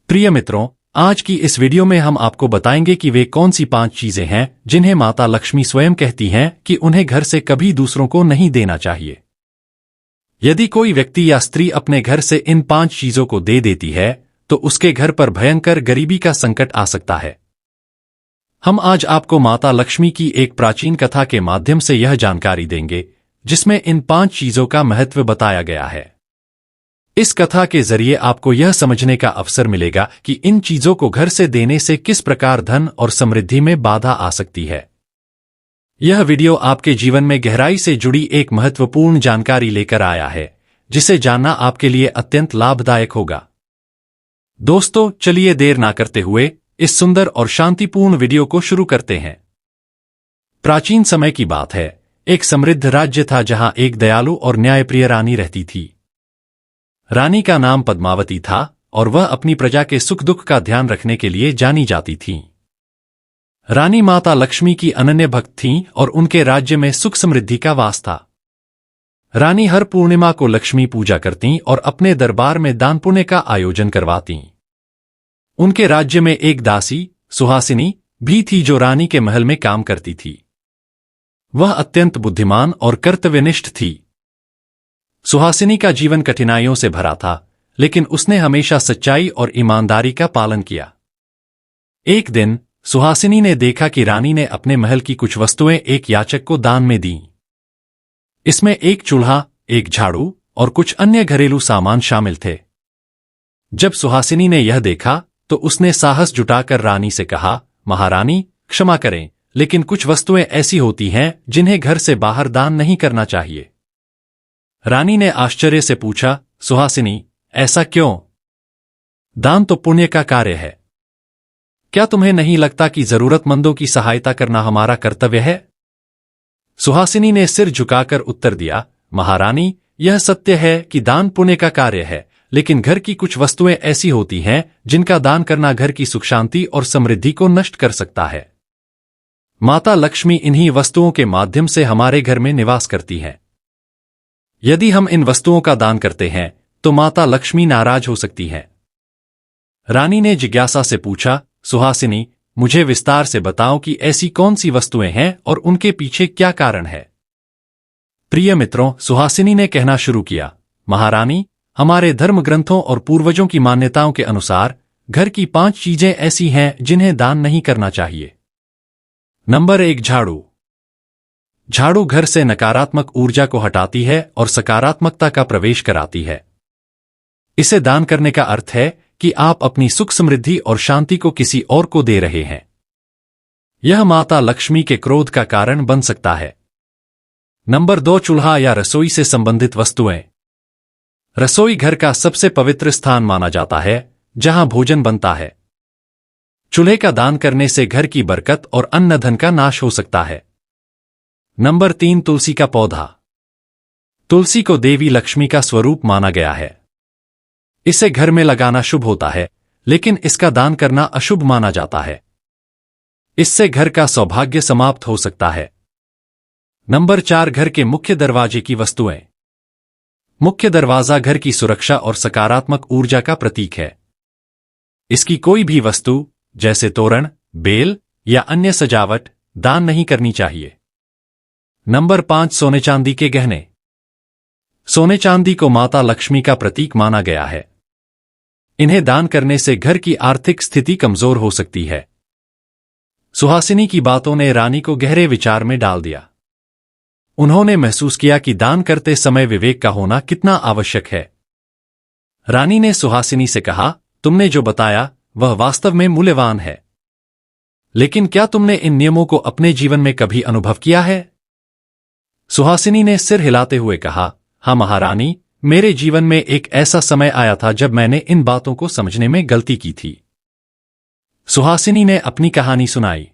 प्रिय मित्रों, आज की इस वीडियो में हम आपको बताएंगे कि वे कौन सी 5 चीजें हैं जिन्हें माता लक्ष्मी स्वयं कहती हैं कि उन्हें घर से कभी दूसरों को नहीं देना चाहिए। यदि कोई व्यक्ति या स्त्री अपने घर से इन 5 चीजों को दे देती है तो उसके घर पर भयंकर गरीबी का संकट आ सकता है। हम आज आपको माता लक्ष्मी की एक प्राचीन कथा के माध्यम से यह जानकारी देंगे जिसमें इन 5 चीजों का महत्व बताया गया है। इस कथा के जरिए आपको यह समझने का अवसर मिलेगा कि इन चीजों को घर से देने से किस प्रकार धन और समृद्धि में बाधा आ सकती है। यह वीडियो आपके जीवन में गहराई से जुड़ी एक महत्वपूर्ण जानकारी लेकर आया है जिसे जानना आपके लिए अत्यंत लाभदायक होगा। दोस्तों, चलिए देर ना करते हुए इस सुंदर और शांतिपूर्ण वीडियो को शुरू करते हैं। प्राचीन समय की बात है, एक समृद्ध राज्य था जहां एक दयालु और न्यायप्रिय रानी रहती थी। रानी का नाम पद्मावती था और वह अपनी प्रजा के सुख दुख का ध्यान रखने के लिए जानी जाती थीं। रानी माता लक्ष्मी की अनन्य भक्त थीं और उनके राज्य में सुख समृद्धि का वास था। रानी हर पूर्णिमा को लक्ष्मी पूजा करतीं और अपने दरबार में दान पुण्य का आयोजन करवातीं। उनके राज्य में एक दासी सुहासिनी भी थी जो रानी के महल में काम करती थी। वह अत्यंत बुद्धिमान और कर्तव्यनिष्ठ थी। सुहासिनी का जीवन कठिनाइयों से भरा था, लेकिन उसने हमेशा सच्चाई और ईमानदारी का पालन किया। एक दिन सुहासिनी ने देखा कि रानी ने अपने महल की कुछ वस्तुएं एक याचक को दान में दीं। इसमें एक चूल्हा, एक झाड़ू और कुछ अन्य घरेलू सामान शामिल थे। जब सुहासिनी ने यह देखा तो उसने साहस जुटाकर रानी से कहा, महारानी, क्षमा करें, लेकिन कुछ वस्तुएं ऐसी होती हैं जिन्हें घर से बाहर दान नहीं करना चाहिए। रानी ने आश्चर्य से पूछा, सुहासिनी, ऐसा क्यों? दान तो पुण्य का कार्य है। क्या तुम्हें नहीं लगता कि जरूरतमंदों की सहायता करना हमारा कर्तव्य है? सुहासिनी ने सिर झुकाकर उत्तर दिया, महारानी, यह सत्य है कि दान पुण्य का कार्य है, लेकिन घर की कुछ वस्तुएं ऐसी होती हैं जिनका दान करना घर की सुख शांति और समृद्धि को नष्ट कर सकता है। माता लक्ष्मी इन्हीं वस्तुओं के माध्यम से हमारे घर में निवास करती हैं। यदि हम इन वस्तुओं का दान करते हैं तो माता लक्ष्मी नाराज हो सकती हैं। रानी ने जिज्ञासा से पूछा, सुहासिनी, मुझे विस्तार से बताओ कि ऐसी कौन सी वस्तुएं हैं और उनके पीछे क्या कारण है। प्रिय मित्रों, सुहासिनी ने कहना शुरू किया, महारानी, हमारे धर्म ग्रंथों और पूर्वजों की मान्यताओं के अनुसार घर की 5 चीजें ऐसी हैं जिन्हें दान नहीं करना चाहिए। नंबर 1, झाड़ू। झाड़ू घर से नकारात्मक ऊर्जा को हटाती है और सकारात्मकता का प्रवेश कराती है। इसे दान करने का अर्थ है कि आप अपनी सुख समृद्धि और शांति को किसी और को दे रहे हैं। यह माता लक्ष्मी के क्रोध का कारण बन सकता है। नंबर 2, चूल्हा या रसोई से संबंधित वस्तुएं। रसोई घर का सबसे पवित्र स्थान माना जाता है जहां भोजन बनता है। चूल्हे का दान करने से घर की बरकत और अन्न धन का नाश हो सकता है। नंबर 3, तुलसी का पौधा। तुलसी को देवी लक्ष्मी का स्वरूप माना गया है। इसे घर में लगाना शुभ होता है, लेकिन इसका दान करना अशुभ माना जाता है। इससे घर का सौभाग्य समाप्त हो सकता है। नंबर 4, घर के मुख्य दरवाजे की वस्तुएं। मुख्य दरवाजा घर की सुरक्षा और सकारात्मक ऊर्जा का प्रतीक है। इसकी कोई भी वस्तु जैसे तोरण, बेल या अन्य सजावट दान नहीं करनी चाहिए। नंबर 5, सोने चांदी के गहने। सोने चांदी को माता लक्ष्मी का प्रतीक माना गया है। इन्हें दान करने से घर की आर्थिक स्थिति कमजोर हो सकती है। सुहासिनी की बातों ने रानी को गहरे विचार में डाल दिया। उन्होंने महसूस किया कि दान करते समय विवेक का होना कितना आवश्यक है। रानी ने सुहासिनी से कहा, तुमने जो बताया वह वास्तव में मूल्यवान है, लेकिन क्या तुमने इन नियमों को अपने जीवन में कभी अनुभव किया है? सुहासिनी ने सिर हिलाते हुए कहा, हाँ महारानी, मेरे जीवन में एक ऐसा समय आया था जब मैंने इन बातों को समझने में गलती की थी। सुहासिनी ने अपनी कहानी सुनाई।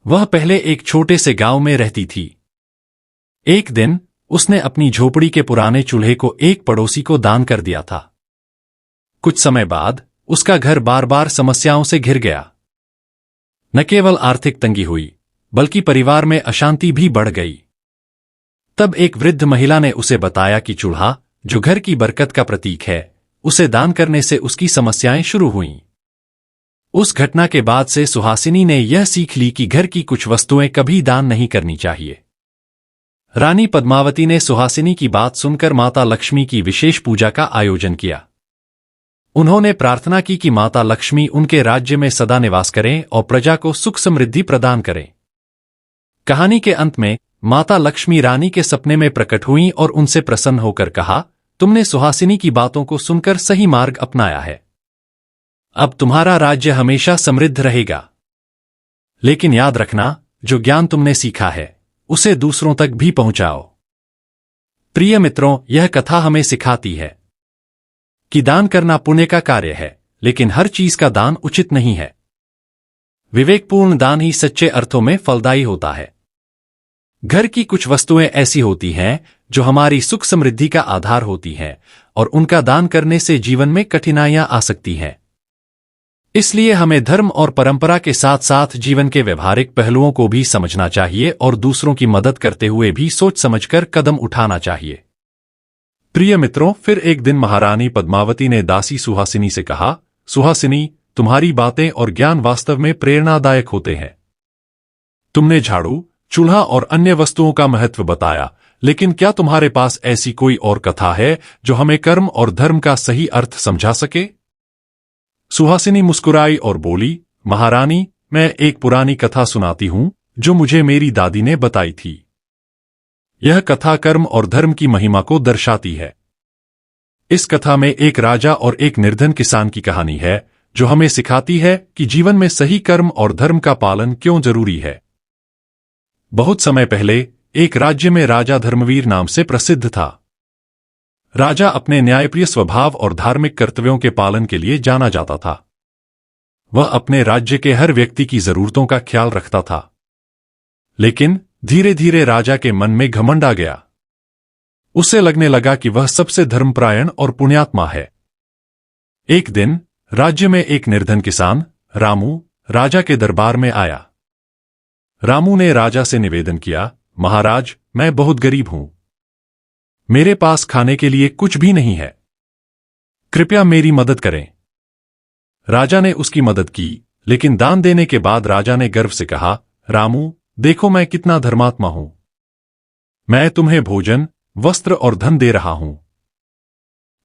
वह पहले एक छोटे से गांव में रहती थी। एक दिन उसने अपनी झोपड़ी के पुराने चूल्हे को एक पड़ोसी को दान कर दिया था। कुछ समय बाद उसका घर बार बार समस्याओं से घिर गया। न केवल आर्थिक तंगी हुई, बल्कि परिवार में अशांति भी बढ़ गई। तब एक वृद्ध महिला ने उसे बताया कि चूल्हा, जो घर की बरकत का प्रतीक है, उसे दान करने से उसकी समस्याएं शुरू हुईं। उस घटना के बाद से सुहासिनी ने यह सीख ली कि घर की कुछ वस्तुएं कभी दान नहीं करनी चाहिए। रानी पद्मावती ने सुहासिनी की बात सुनकर माता लक्ष्मी की विशेष पूजा का आयोजन किया। उन्होंने प्रार्थना की कि माता लक्ष्मी उनके राज्य में सदा निवास करें और प्रजा को सुख समृद्धि प्रदान करें। कहानी के अंत में माता लक्ष्मी रानी के सपने में प्रकट हुईं और उनसे प्रसन्न होकर कहा, तुमने सुहासिनी की बातों को सुनकर सही मार्ग अपनाया है। अब तुम्हारा राज्य हमेशा समृद्ध रहेगा। लेकिन याद रखना, जो ज्ञान तुमने सीखा है उसे दूसरों तक भी पहुंचाओ। प्रिय मित्रों, यह कथा हमें सिखाती है कि दान करना पुण्य का कार्य है, लेकिन हर चीज का दान उचित नहीं है। विवेकपूर्ण दान ही सच्चे अर्थों में फलदायी होता है। घर की कुछ वस्तुएं ऐसी होती हैं जो हमारी सुख समृद्धि का आधार होती हैं और उनका दान करने से जीवन में कठिनाइयां आ सकती हैं। इसलिए हमें धर्म और परंपरा के साथ साथ जीवन के व्यवहारिक पहलुओं को भी समझना चाहिए और दूसरों की मदद करते हुए भी सोच समझकर कदम उठाना चाहिए। प्रिय मित्रों, फिर एक दिन महारानी पद्मावती ने दासी सुहासिनी से कहा, सुहासिनी, तुम्हारी बातें और ज्ञान वास्तव में प्रेरणादायक होते हैं। तुमने झाड़ू, चूल्हा और अन्य वस्तुओं का महत्व बताया, लेकिन क्या तुम्हारे पास ऐसी कोई और कथा है जो हमें कर्म और धर्म का सही अर्थ समझा सके? सुहासिनी मुस्कुराई और बोली, महारानी, मैं एक पुरानी कथा सुनाती हूं जो मुझे मेरी दादी ने बताई थी। यह कथा कर्म और धर्म की महिमा को दर्शाती है। इस कथा में एक राजा और एक निर्धन किसान की कहानी है जो हमें सिखाती है कि जीवन में सही कर्म और धर्म का पालन क्यों जरूरी है। बहुत समय पहले एक राज्य में राजा धर्मवीर नाम से प्रसिद्ध था। राजा अपने न्यायप्रिय स्वभाव और धार्मिक कर्तव्यों के पालन के लिए जाना जाता था। वह अपने राज्य के हर व्यक्ति की जरूरतों का ख्याल रखता था। लेकिन धीरे धीरे राजा के मन में घमंड आ गया। उसे लगने लगा कि वह सबसे धर्मपरायण और पुण्यात्मा है। एक दिन राज्य में एक निर्धन किसान रामू राजा के दरबार में आया। रामू ने राजा से निवेदन किया, महाराज, मैं बहुत गरीब हूं। मेरे पास खाने के लिए कुछ भी नहीं है। कृपया मेरी मदद करें। राजा ने उसकी मदद की, लेकिन दान देने के बाद राजा ने गर्व से कहा, रामू, देखो मैं कितना धर्मात्मा हूं। मैं तुम्हें भोजन, वस्त्र और धन दे रहा हूं।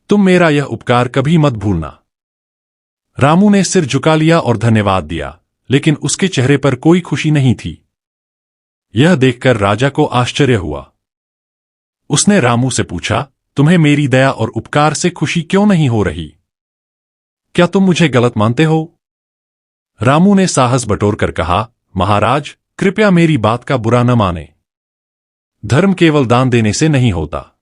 तुम मेरा यह उपकार कभी मत भूलना। रामू ने सिर झुका लिया और धन्यवाद दिया, लेकिन उसके चेहरे पर कोई खुशी नहीं थी। यह देखकर राजा को आश्चर्य हुआ। उसने रामू से पूछा, तुम्हें मेरी दया और उपकार से खुशी क्यों नहीं हो रही? क्या तुम मुझे गलत मानते हो? रामू ने साहस बटोरकर कहा, महाराज, कृपया मेरी बात का बुरा न माने। धर्म केवल दान देने से नहीं होता।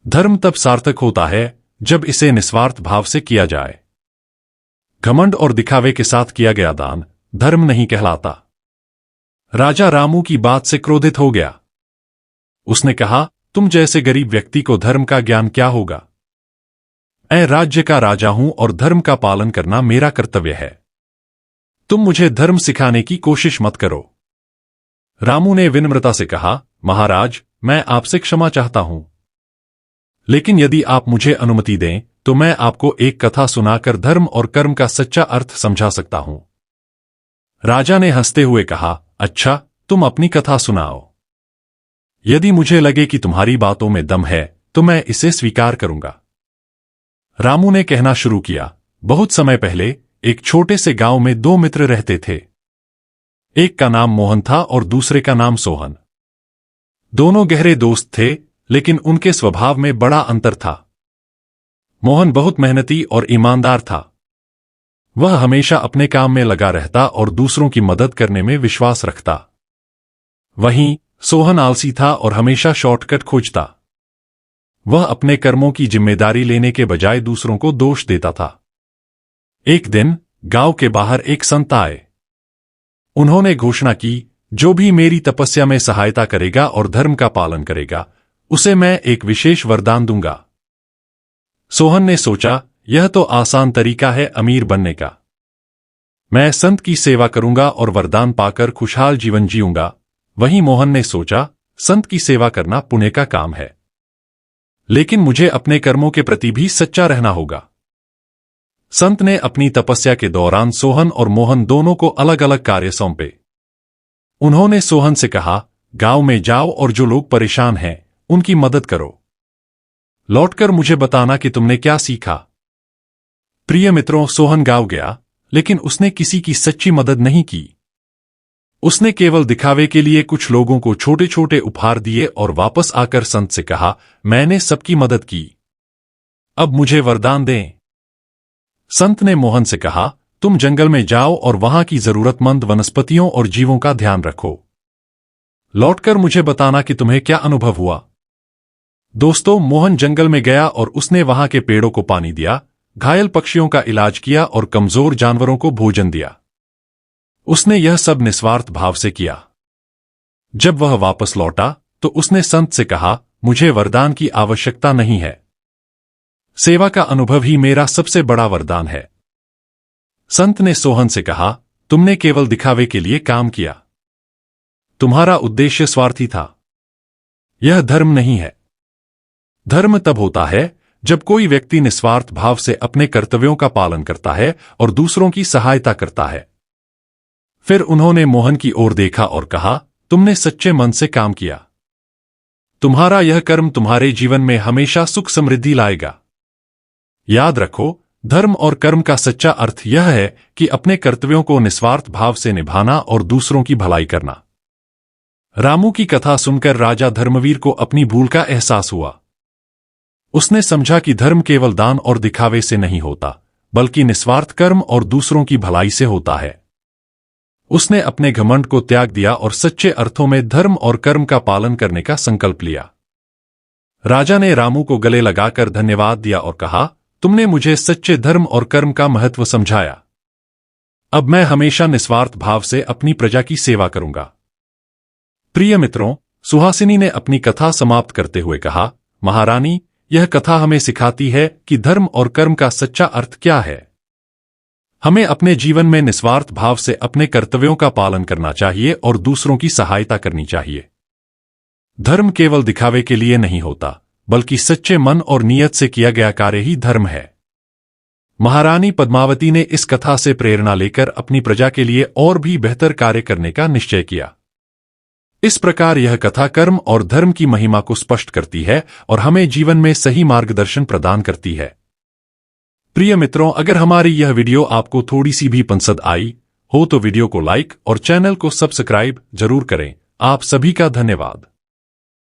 धर्म तब सार्थक होता है जब इसे निस्वार्थ भाव से किया जाए। घमंड और दिखावे के साथ किया गया दान धर्म नहीं कहलाता। राजा रामू की बात से क्रोधित हो गया। उसने कहा, तुम जैसे गरीब व्यक्ति को धर्म का ज्ञान क्या होगा? मैं राज्य का राजा हूं और धर्म का पालन करना मेरा कर्तव्य है। तुम मुझे धर्म सिखाने की कोशिश मत करो। रामू ने विनम्रता से कहा, महाराज, मैं आपसे क्षमा चाहता हूं। लेकिन यदि आप मुझे अनुमति दें तो मैं आपको एक कथा सुनाकर धर्म और कर्म का सच्चा अर्थ समझा सकता हूं। राजा ने हंसते हुए कहा, अच्छा, तुम अपनी कथा सुनाओ। यदि मुझे लगे कि तुम्हारी बातों में दम है तो मैं इसे स्वीकार करूंगा। रामू ने कहना शुरू किया, बहुत समय पहले एक छोटे से गांव में दो मित्र रहते थे। एक का नाम मोहन था और दूसरे का नाम सोहन। दोनों गहरे दोस्त थे, लेकिन उनके स्वभाव में बड़ा अंतर था। मोहन बहुत मेहनती और ईमानदार था। वह हमेशा अपने काम में लगा रहता और दूसरों की मदद करने में विश्वास रखता। वहीं सोहन आलसी था और हमेशा शॉर्टकट खोजता। वह अपने कर्मों की जिम्मेदारी लेने के बजाय दूसरों को दोष देता था। एक दिन गांव के बाहर एक संत आए। उन्होंने घोषणा की, जो भी मेरी तपस्या में सहायता करेगा और धर्म का पालन करेगा, उसे मैं एक विशेष वरदान दूंगा। सोहन ने सोचा, यह तो आसान तरीका है अमीर बनने का। मैं संत की सेवा करूंगा और वरदान पाकर खुशहाल जीवन जीऊंगा। वहीं मोहन ने सोचा, संत की सेवा करना पुण्य का काम है। लेकिन मुझे अपने कर्मों के प्रति भी सच्चा रहना होगा। संत ने अपनी तपस्या के दौरान सोहन और मोहन दोनों को अलग अलग कार्य सौंपे। उन्होंने सोहन से कहा, गांव में जाओ और जो लोग परेशान हैं उनकी मदद करो। लौटकर मुझे बताना कि तुमने क्या सीखा। प्रिय मित्रों, सोहन गांव गया, लेकिन उसने किसी की सच्ची मदद नहीं की। उसने केवल दिखावे के लिए कुछ लोगों को छोटे छोटे उपहार दिए और वापस आकर संत से कहा, मैंने सबकी मदद की, अब मुझे वरदान दें। संत ने मोहन से कहा, तुम जंगल में जाओ और वहां की जरूरतमंद वनस्पतियों और जीवों का ध्यान रखो। लौटकर मुझे बताना कि तुम्हें क्या अनुभव हुआ। दोस्तों, मोहन जंगल में गया और उसने वहां के पेड़ों को पानी दिया, घायल पक्षियों का इलाज किया और कमजोर जानवरों को भोजन दिया। उसने यह सब निस्वार्थ भाव से किया। जब वह वापस लौटा तो उसने संत से कहा, मुझे वरदान की आवश्यकता नहीं है, सेवा का अनुभव ही मेरा सबसे बड़ा वरदान है। संत ने सोहन से कहा, तुमने केवल दिखावे के लिए काम किया, तुम्हारा उद्देश्य स्वार्थी था। यह धर्म नहीं है। धर्म तब होता है जब कोई व्यक्ति निस्वार्थ भाव से अपने कर्तव्यों का पालन करता है और दूसरों की सहायता करता है। फिर उन्होंने मोहन की ओर देखा और कहा, तुमने सच्चे मन से काम किया, तुम्हारा यह कर्म तुम्हारे जीवन में हमेशा सुख समृद्धि लाएगा। याद रखो, धर्म और कर्म का सच्चा अर्थ यह है कि अपने कर्तव्यों को निस्वार्थ भाव से निभाना और दूसरों की भलाई करना। रामू की कथा सुनकर राजा धर्मवीर को अपनी भूल का एहसास हुआ। उसने समझा कि धर्म केवल दान और दिखावे से नहीं होता, बल्कि निस्वार्थ कर्म और दूसरों की भलाई से होता है। उसने अपने घमंड को त्याग दिया और सच्चे अर्थों में धर्म और कर्म का पालन करने का संकल्प लिया। राजा ने रामू को गले लगाकर धन्यवाद दिया और कहा, तुमने मुझे सच्चे धर्म और कर्म का महत्व समझाया। अब मैं हमेशा निस्वार्थ भाव से अपनी प्रजा की सेवा करूंगा। प्रिय मित्रों, सुहासिनी ने अपनी कथा समाप्त करते हुए कहा, महारानी, यह कथा हमें सिखाती है कि धर्म और कर्म का सच्चा अर्थ क्या है। हमें अपने जीवन में निस्वार्थ भाव से अपने कर्तव्यों का पालन करना चाहिए और दूसरों की सहायता करनी चाहिए। धर्म केवल दिखावे के लिए नहीं होता, बल्कि सच्चे मन और नियत से किया गया कार्य ही धर्म है। महारानी पद्मावती ने इस कथा से प्रेरणा लेकर अपनी प्रजा के लिए और भी बेहतर कार्य करने का निश्चय किया। इस प्रकार यह कथा कर्म और धर्म की महिमा को स्पष्ट करती है और हमें जीवन में सही मार्गदर्शन प्रदान करती है। प्रिय मित्रों, अगर हमारी यह वीडियो आपको थोड़ी सी भी पसंद आई हो तो वीडियो को लाइक और चैनल को सब्सक्राइब जरूर करें। आप सभी का धन्यवाद।